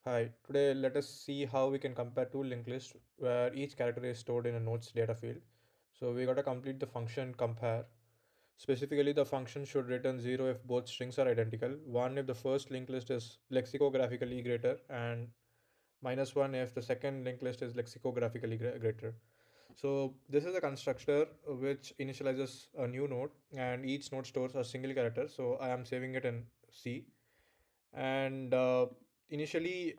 Hi, today let us see how we can compare two linked lists where each character is stored in a nodes data field. So we got to complete the function compare. Specifically, the function should return 0 if both strings are identical, 1 if the first linked list is lexicographically greater, and -1 if the second linked list is lexicographically greater. So this is a constructor which initializes a new node and each node stores a single character. So I am saving it in C, and initially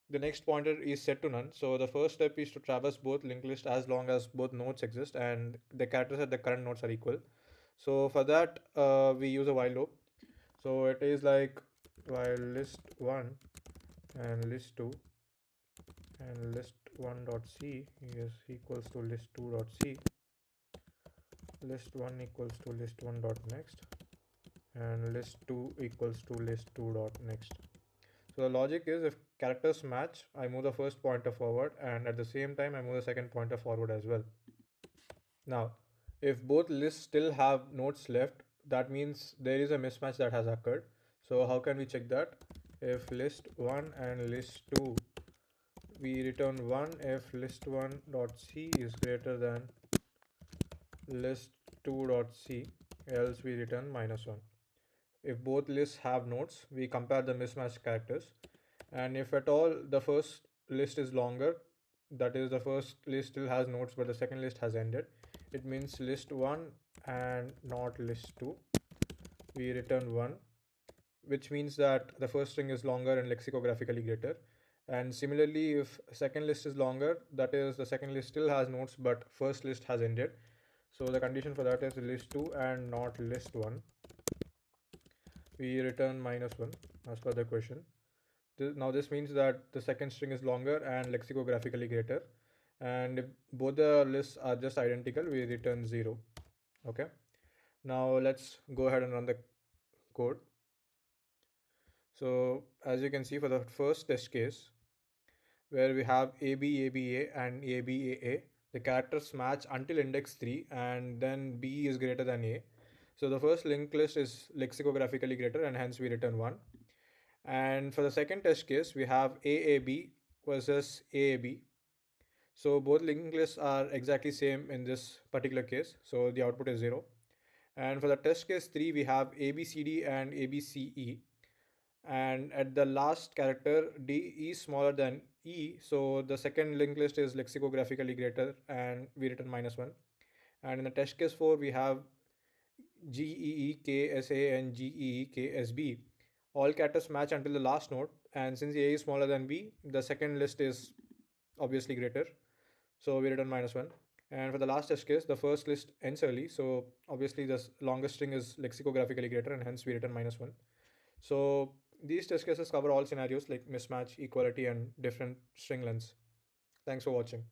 the next pointer is set to none. So the first step is to traverse both linked list as long as both nodes exist and the characters at the current nodes are equal. So for that, we use a while loop. So it is like while list1 and list2 and list1 dot c is equals to list2 dot c, list1 equals to list1 dot next, and list2 equals to list2 dot next. So the logic is if characters match, I move the first pointer forward, and at the same time I move the second pointer forward as well. Now, if both lists still have nodes left, that means there is a mismatch that has occurred. So how can we check that? If list1 and list2, we return 1 if list1 dot c is greater than list2 dot c, else we return -1. If both lists have nodes, we compare the mismatched characters. And if at all the first list is longer, that is, the first list still has nodes but the second list has ended, it means list 1 and not list 2. We return 1, which means that the first string is longer and lexicographically greater. And similarly, if second list is longer, that is, the second list still has nodes but first list has ended. So the condition for that is list 2 and not list 1. We return -1 as per the question. Now this means that the second string is longer and lexicographically greater, and if both the lists are just identical, we return 0. Okay, now let's go ahead and run the code. So as you can see, for the first test case where we have ABABA and ABAA, the characters match until index 3 and then B is greater than A. So the first linked list is lexicographically greater and hence we return 1. And for the second test case, we have AAB versus AAB. So both linked lists are exactly same in this particular case. So the output is 0. And for the test case 3, we have ABCD and ABCE. And at the last character, D is smaller than E. So the second linked list is lexicographically greater and we return -1. And in the test case 4, we have GEEKSA and GEEKSB. All characters match until the last node, and since A is smaller than B, the second list is obviously greater. So we return -1. And for the last test case, the first list ends early. So obviously the longest string is lexicographically greater, and hence we return -1. So these test cases cover all scenarios like mismatch, equality, and different string lengths. Thanks for watching.